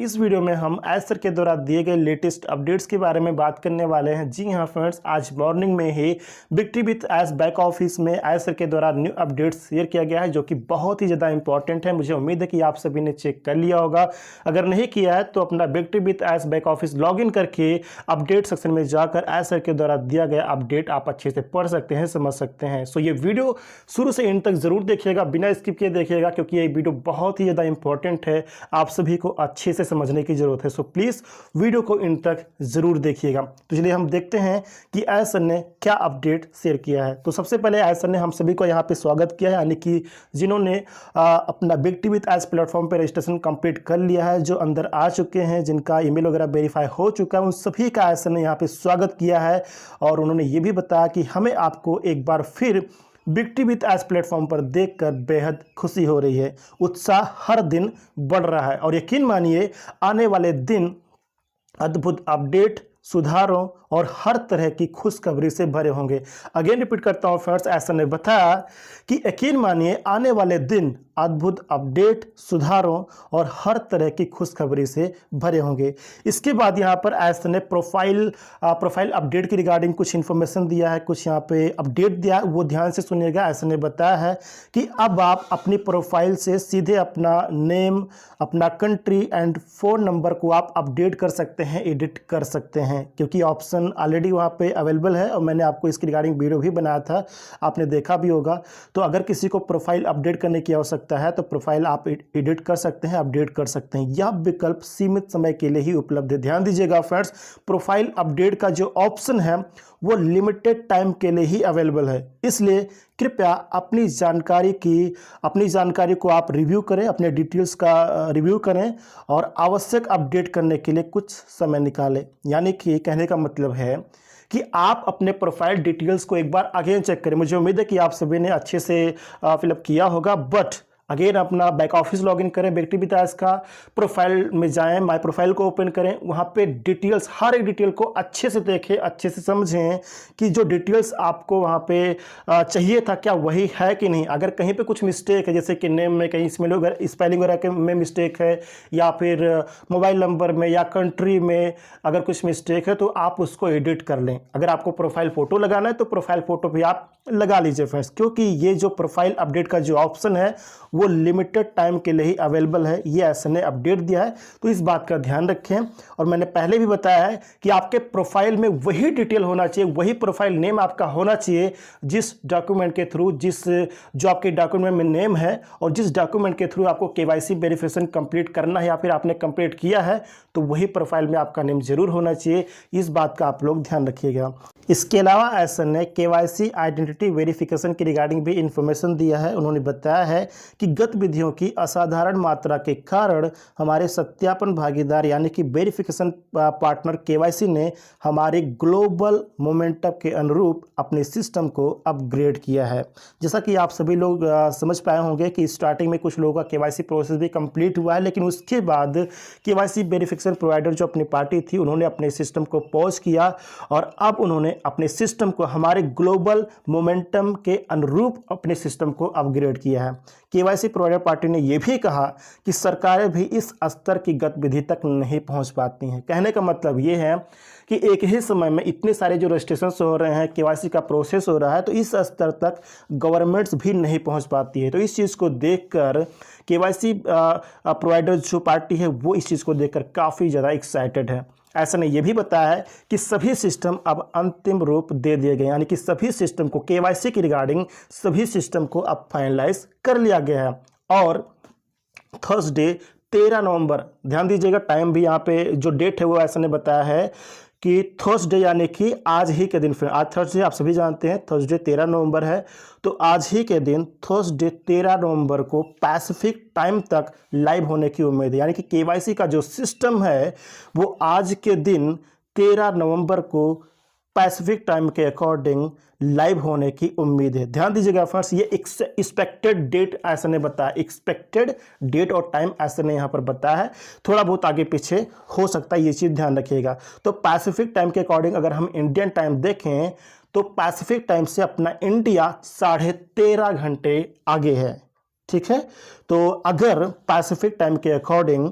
इस वीडियो में हम आयसर के द्वारा दिए गए लेटेस्ट अपडेट्स के बारे में बात करने वाले हैं। जी हाँ फ्रेंड्स, आज मॉर्निंग में ही बिग विथ एस बैक ऑफिस में आयसर के द्वारा न्यू अपडेट्स शेयर किया गया है, जो कि बहुत ही ज़्यादा इंपॉर्टेंट है। मुझे उम्मीद है कि आप सभी ने चेक कर लिया होगा। अगर नहीं किया है तो अपना बिग विथ एस बैक ऑफिस लॉगिन करके अपडेट सेक्शन में जाकर आयसर के द्वारा दिया गया अपडेट आप अच्छे से पढ़ सकते हैं, समझ सकते हैं। सो ये वीडियो शुरू से एंड तक जरूर देखिएगा, बिना स्किप किए देखिएगा, क्योंकि ये वीडियो बहुत ही ज़्यादा इंपॉर्टेंट है। आप सभी को अच्छे से समझने की जरूरत है। सो प्लीज़ वीडियो को इन तक जरूर देखिएगा। तो चलिए हम देखते हैं कि आयसर ने क्या अपडेट शेयर किया है। तो सबसे पहले आयसर ने हम सभी को यहाँ पे स्वागत किया है, यानी कि जिन्होंने अपना बिग विथ एस प्लेटफॉर्म पे रजिस्ट्रेशन कंप्लीट कर लिया है, जो अंदर आ चुके हैं, जिनका ईमेल वगैरह वेरीफाई हो चुका है, उन सभी का आयसर ने यहाँ पे स्वागत किया है। और उन्होंने ये भी बताया कि हमें आपको एक बार फिर बिग विथ एस प्लेटफॉर्म पर देखकर बेहद खुशी हो रही है। उत्साह हर दिन बढ़ रहा है और यकीन मानिए आने वाले दिन अद्भुत अपडेट, सुधारों और हर तरह की खुशखबरी से भरे होंगे। अगेन रिपीट करता हूं फ्रेंड्स, ऐसा ने बताया कि यकीन मानिए आने वाले दिन अद्भुत अपडेट, सुधारों और हर तरह की खुशखबरी से भरे होंगे। इसके बाद यहाँ पर ऐसा ने प्रोफाइल अपडेट की रिगार्डिंग कुछ इन्फॉर्मेशन दिया है, कुछ यहाँ पे अपडेट दिया है, वो ध्यान से सुनिएगा। ऐसा ने बताया है कि अब आप अपनी प्रोफाइल से सीधे अपना नेम, अपना कंट्री एंड फ़ोन नंबर को आप अपडेट कर सकते हैं, एडिट कर सकते हैं, क्योंकि ऑप्शन ऑलरेडी वहाँ पे अवेलेबल है और मैंने आपको इसकी रिगार्डिंग वीडियो भी बनाया था, आपने देखा भी होगा। तो अगर किसी को प्रोफाइल अपडेट करने की आवश्यकता है तो प्रोफाइल आप एडिट कर सकते हैं, अपडेट कर सकते हैं। यह विकल्प सीमित समय के लिए ही उपलब्ध है। ध्यान दीजिएगा फ्रेंड्स, प्रोफाइल अपडेट का जो ऑप्शन है वो लिमिटेड टाइम के लिए ही अवेलेबल है, इसलिए कृपया अपनी जानकारी को आप रिव्यू करें, अपने डिटेल्स का रिव्यू करें और आवश्यक अपडेट करने के लिए कुछ समय निकालें। यानी कि कहने का मतलब है कि आप अपने प्रोफाइल डिटेल्स को एक बार अगेन चेक करें। मुझे उम्मीद है कि आप सभी ने अच्छे से फिलअप किया होगा, बट अगेन अपना बैक ऑफिस लॉगिन करें, बिग विथ एस का प्रोफाइल में जाएं, माय प्रोफाइल को ओपन करें, वहां पे डिटेल्स, हर एक डिटेल को अच्छे से देखें, अच्छे से समझें कि जो डिटेल्स आपको वहां पे चाहिए था क्या वही है कि नहीं। अगर कहीं पे कुछ मिस्टेक है, जैसे कि नेम में कहीं स्पेलिंग वगैरह में मिस्टेक है, या फिर मोबाइल नंबर में या कंट्री में अगर कुछ मिस्टेक है, तो आप उसको एडिट कर लें। अगर आपको प्रोफाइल फ़ोटो लगाना है तो प्रोफाइल फ़ोटो भी आप लगा लीजिए फ्रेंड्स, क्योंकि ये जो प्रोफाइल अपडेट का जो ऑप्शन है वो लिमिटेड टाइम के लिए ही अवेलेबल है। ये ऐसा ने अपडेट दिया है, तो इस बात का ध्यान रखें। और मैंने पहले भी बताया है कि आपके प्रोफाइल में वही डिटेल होना चाहिए, वही प्रोफाइल नेम आपका होना चाहिए, जिस डॉक्यूमेंट के थ्रू, जो आपके डॉक्यूमेंट में नेम है और जिस डॉक्यूमेंट के थ्रू आपको केवाईसी वेरिफिकेशन कंप्लीट करना है या फिर आपने कंप्लीट किया है, तो वही प्रोफाइल में आपका नेम जरूर होना चाहिए। इस बात का आप लोग ध्यान रखिएगा। इसके अलावा ऐसा ने केवाईसी आइडेंटिटी वेरिफिकेशन की रिगार्डिंग भी इंफॉर्मेशन दिया है। उन्होंने बताया है कि गतिविधियों की असाधारण मात्रा के कारण हमारे सत्यापन भागीदार यानी कि वेरिफिकेशन पार्टनर केवाईसी ने हमारे ग्लोबल मोमेंटम के अनुरूप अपने सिस्टम को अपग्रेड किया है। जैसा कि आप सभी लोग समझ पाए होंगे कि स्टार्टिंग में कुछ लोगों का केवाईसी प्रोसेस भी कंप्लीट हुआ है, लेकिन उसके बाद केवाईसी वेरिफिकेशन प्रोवाइडर जो अपनी पार्टी थी, उन्होंने अपने सिस्टम को पॉज किया और अब उन्होंने अपने सिस्टम को हमारे ग्लोबल मोमेंटम के अनुरूप अपने सिस्टम को अपग्रेड किया है। केवाईसी प्रोवाइडर पार्टी ने यह भी कहा कि सरकारें भी इस स्तर की गतिविधि तक नहीं पहुंच पाती हैं। कहने का मतलब ये है कि एक ही समय में इतने सारे जो रजिस्ट्रेशन हो रहे हैं, केवाईसी का प्रोसेस हो रहा है, तो इस स्तर तक गवर्नमेंट्स भी नहीं पहुंच पाती है। तो इस चीज़ को देखकर केवाईसी प्रोवाइडर जो पार्टी है वो इस चीज़ को देखकर काफ़ी ज़्यादा एक्साइटेड है। ऐसा ने यह भी बताया है कि सभी सिस्टम अब अंतिम रूप दे दिए गए, यानी कि सभी सिस्टम को, केवाईसी की रिगार्डिंग सभी सिस्टम को अब फाइनलाइज कर लिया गया है। और थर्सडे 13 नवंबर, ध्यान दीजिएगा, टाइम भी यहाँ पे जो डेट है वो ऐसा ने बताया है कि थर्सडे यानी कि आज ही के दिन, फिर आज थर्सडे आप सभी जानते हैं, थर्सडे 13 नवंबर है, तो आज ही के दिन थर्सडे 13 नवंबर को पैसिफिक टाइम तक लाइव होने की उम्मीद है। यानी कि केवाईसी का जो सिस्टम है वो आज के दिन 13 नवंबर को पैसिफिक टाइम के अकॉर्डिंग लाइव होने की उम्मीद है। ध्यान दीजिएगा फ्रेंड्स, ये एक्सपेक्टेड डेट ऐसा ने बताया, एक्सपेक्टेड डेट और टाइम ऐसा ने यहाँ पर बताया है, थोड़ा बहुत आगे पीछे हो सकता है, ये चीज़ ध्यान रखिएगा। तो पैसिफिक टाइम के अकॉर्डिंग अगर हम इंडियन टाइम देखें तो पैसिफिक टाइम से अपना इंडिया 13.5 घंटे आगे है। ठीक है, तो अगर पैसिफिक टाइम के अकॉर्डिंग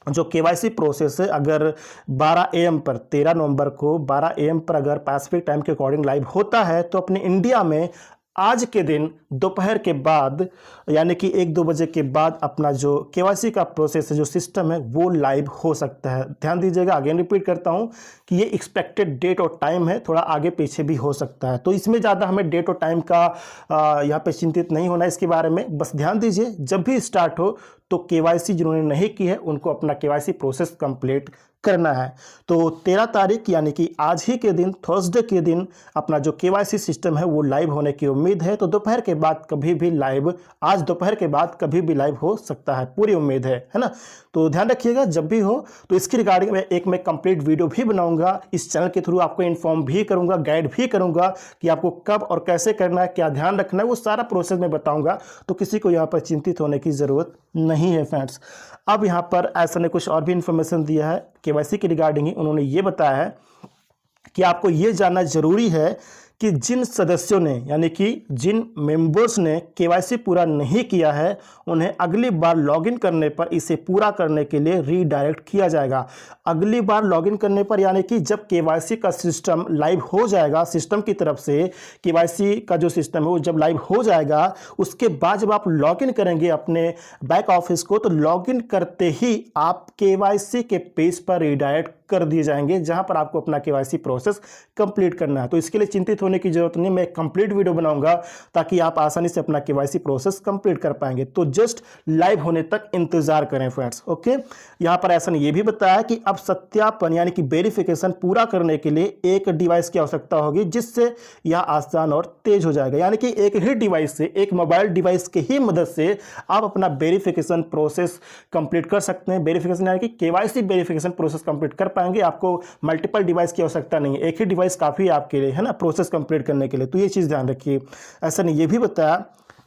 जो केवाईसी प्रोसेस है अगर 12 AM पर 13 नवंबर को 12 AM पर अगर पैसिफिक टाइम के अकॉर्डिंग लाइव होता है तो अपने इंडिया में आज के दिन दोपहर के बाद यानी कि 1-2 बजे के बाद अपना जो केवाईसी का प्रोसेस है, जो सिस्टम है, वो लाइव हो सकता है। ध्यान दीजिएगा, अगेन रिपीट करता हूँ कि ये एक्सपेक्टेड डेट और टाइम है, थोड़ा आगे पीछे भी हो सकता है। तो इसमें ज़्यादा हमें डेट और टाइम का यहाँ पे चिंतित नहीं होना इसके बारे में। बस ध्यान दीजिए, जब भी स्टार्ट हो तो केवाईसी जिन्होंने नहीं की है उनको अपना केवाईसी प्रोसेस कंप्लीट करना है। तो 13 तारीख यानी कि आज ही के दिन, थर्सडे के दिन अपना जो केवाईसी सिस्टम है वो लाइव होने की उम्मीद है। तो दोपहर के बाद कभी भी लाइव, आज दोपहर के बाद कभी भी लाइव हो सकता है, पूरी उम्मीद है ना। तो ध्यान रखिएगा, जब भी हो तो इसकी रिगार्डिंग मैं कंप्लीट वीडियो भी बनाऊंगा, इस चैनल के थ्रू आपको इन्फॉर्म भी करूंगा, गाइड भी करूंगा कि आपको कब और कैसे करना है, क्या ध्यान रखना है, वो सारा प्रोसेस मैं बताऊंगा। तो किसी को यहाँ पर चिंतित होने की ज़रूरत नहीं है फ्रेंड्स। अब यहाँ पर ऐसा ने कुछ और भी इन्फॉर्मेशन दिया है केवाईसी के रिगार्डिंग ही। उन्होंने ये बताया है कि आपको ये जानना जरूरी है कि जिन सदस्यों ने यानी कि जिन मेंबर्स ने केवाईसी पूरा नहीं किया है उन्हें अगली बार लॉगिन करने पर इसे पूरा करने के लिए रीडायरेक्ट किया जाएगा। अगली बार लॉगिन करने पर यानी कि जब केवाईसी का सिस्टम लाइव हो जाएगा, सिस्टम की तरफ से केवाईसी का जो सिस्टम है वो जब लाइव हो जाएगा, उसके बाद जब आप लॉगिन करेंगे अपने बैक ऑफिस को, तो लॉगिन करते ही आप केवाईसी के पेज पर रीडायरेक्ट कर दिए जाएंगे जहां पर आपको अपना केवाईसी प्रोसेस कंप्लीट करना है। तो इसके लिए चिंतित होने की जरूरत नहीं, मैं कंप्लीट वीडियो बनाऊंगा ताकि आप आसानी से अपना केवाईसी प्रोसेस कंप्लीट कर पाएंगे। तो जस्ट लाइव होने तक इंतजार करें फ्रेंड्स। ओके, यहां पर ऐसा ये भी बताया कि अब सत्यापन यानी कि वेरिफिकेशन पूरा करने के लिए एक डिवाइस की आवश्यकता होगी, जिससे यह आसान और तेज हो जाएगा। यानी कि एक ही डिवाइस से, एक मोबाइल डिवाइस के ही मदद से आप अपना वेरिफिकेशन प्रोसेस कंप्लीट कर सकते हैं। वेरिफिकेशन यानी कि केवाईसी वेरिफिकेशन प्रोसेस कंप्लीट कर पाएंगे, आपको मल्टीपल डिवाइस की आवश्यकता नहीं है, एक ही डिवाइस काफी है आपके लिए, है ना, प्रोसेस कंप्लीट करने के लिए। तो ये चीज ध्यान रखिए। ऐसा नहीं ये भी बताया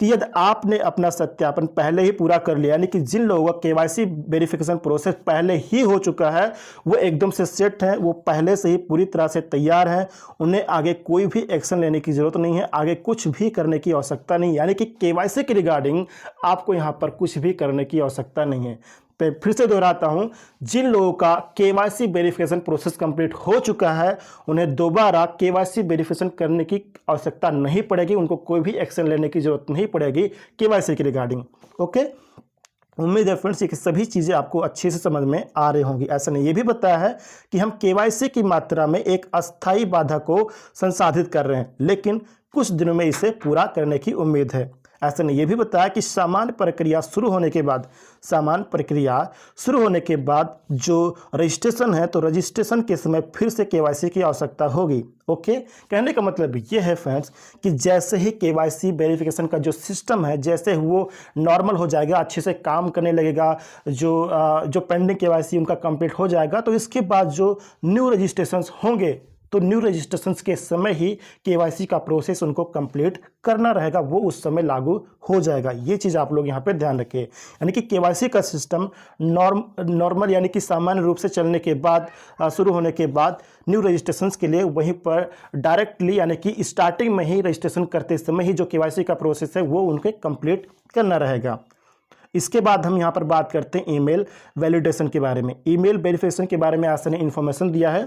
कि यदि आपने अपना सत्यापन पहले ही पूरा कर लिया, यानी कि जिन लोगों का केवाईसी वेरिफिकेशन प्रोसेस पहले ही हो चुका है, वो एकदम से सेट हैं, वो पहले से ही पूरी तरह से तैयार हैं, उन्हें आगे कोई भी एक्शन लेने की जरूरत नहीं है, आगे कुछ भी करने की आवश्यकता नहीं। यानी कि केवाईसी के रिगार्डिंग आपको यहाँ पर कुछ भी करने की आवश्यकता नहीं है। फिर से दोहराता हूं, जिन लोगों का केवाईसी वेरिफिकेशन प्रोसेस कंप्लीट हो चुका है उन्हें दोबारा केवाईसी वेरिफिकेशन करने की आवश्यकता नहीं पड़ेगी, उनको कोई भी एक्शन लेने की जरूरत नहीं पड़ेगी केवाईसी के रिगार्डिंग। ओके, उम्मीद है फ्रेंड्स कि सभी चीज़ें आपको अच्छे से समझ में आ रही होंगी। ऐसा नहीं ये भी बताया है कि हम केवाईसी की मात्रा में एक अस्थायी बाधा को संसाधित कर रहे हैं, लेकिन कुछ दिनों में इसे पूरा करने की उम्मीद है। ऐसा नहीं ये भी बताया कि सामान्य प्रक्रिया शुरू होने के बाद जो रजिस्ट्रेशन है, तो रजिस्ट्रेशन के समय फिर से केवाईसी की आवश्यकता होगी। ओके, कहने का मतलब ये है फ्रेंड्स कि जैसे ही केवाईसी वेरिफिकेशन का जो सिस्टम है, जैसे वो नॉर्मल हो जाएगा, अच्छे से काम करने लगेगा, जो पेंडिंग केवाईसी उनका कंप्लीट हो जाएगा, तो इसके बाद जो न्यू रजिस्ट्रेशंस होंगे, तो न्यू रजिस्ट्रेशंस के समय ही केवाईसी का प्रोसेस उनको कंप्लीट करना रहेगा, वो उस समय लागू हो जाएगा। ये चीज़ आप लोग यहाँ पे ध्यान रखें। यानी कि केवाईसी का सिस्टम नॉर्मल यानी कि सामान्य रूप से चलने के बाद, शुरू होने के बाद न्यू रजिस्ट्रेशंस के लिए वहीं पर डायरेक्टली यानी कि स्टार्टिंग में ही रजिस्ट्रेशन करते समय ही जो केवाईसी का प्रोसेस है वो उनके कंप्लीट करना रहेगा। इसके बाद हम यहाँ पर बात करते हैं ईमेल वैलिडेशन के बारे में। ईमेल वेरिफिकेशन के बारे में आसन ने इन्फॉर्मेशन दिया है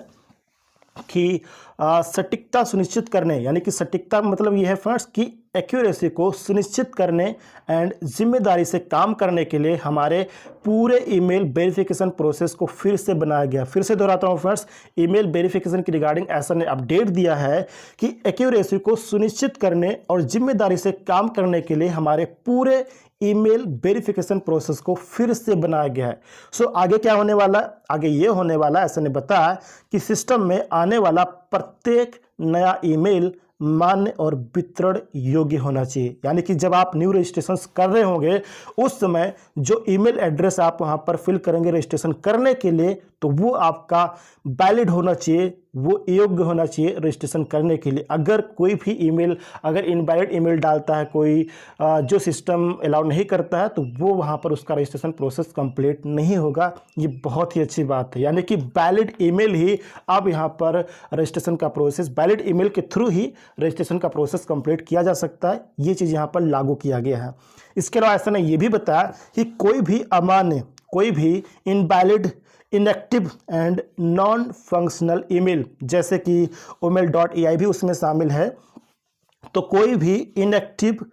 कि सटीकता सुनिश्चित करने, यानी कि सटीकता मतलब ये है फ्रेंड्स कि एक्यूरेसी को सुनिश्चित करने एंड जिम्मेदारी से काम करने के लिए हमारे पूरे ईमेल वेरिफिकेशन प्रोसेस को फिर से बनाया गया। फिर से दोहराता हूँ फ्रेंड्स, ईमेल वेरिफिकेशन की रिगार्डिंग ऐसा ने अपडेट दिया है कि एक्यूरेसी को सुनिश्चित करने और जिम्मेदारी से काम करने के लिए हमारे पूरे ईमेल वेरिफिकेशन प्रोसेस को फिर से बनाया गया है। सो आगे क्या होने वाला, आगे ये होने वाला, ऐसा ने बताया कि सिस्टम में आने वाला प्रत्येक नया ईमेल मान्य और वितरण योग्य होना चाहिए। यानी कि जब आप न्यू रजिस्ट्रेशन कर रहे होंगे उस समय जो ईमेल एड्रेस आप वहां पर फिल करेंगे रजिस्ट्रेशन करने के लिए, तो वो आपका वैलिड होना चाहिए, वो योग्य होना चाहिए रजिस्ट्रेशन करने के लिए। अगर कोई भी ईमेल अगर इनवैलिड ईमेल डालता है कोई, जो सिस्टम अलाउ नहीं करता है, तो वो वहाँ पर उसका रजिस्ट्रेशन प्रोसेस कंप्लीट नहीं होगा। ये बहुत ही अच्छी बात है। यानी कि वैलिड ईमेल ही अब यहाँ पर रजिस्ट्रेशन का प्रोसेस, वैलिड ईमेल के थ्रू ही रजिस्ट्रेशन का प्रोसेस कंप्लीट किया जा सकता है। ये चीज़ यहाँ पर लागू किया गया है। इसके अलावा ऐसा ने ये भी बताया कि कोई भी कोई भी invalid, inactive and non functional email, जैसे कि omail.ai भी उसमें शामिल है। तो कोई भी इनएक्टिव,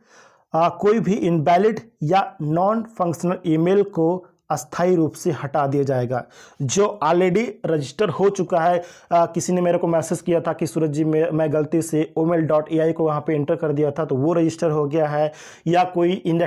कोई भी इनवैलिड या नॉन फंक्शनल ईमेल को अस्थायी रूप से हटा दिया जाएगा। जो ऑलरेडी रजिस्टर हो चुका है, किसी ने मेरे को मैसेज किया था कि सूरज जी मैं गलती से omail.ai को वहाँ पे एंटर कर दिया था, तो वो रजिस्टर हो गया है, या कोई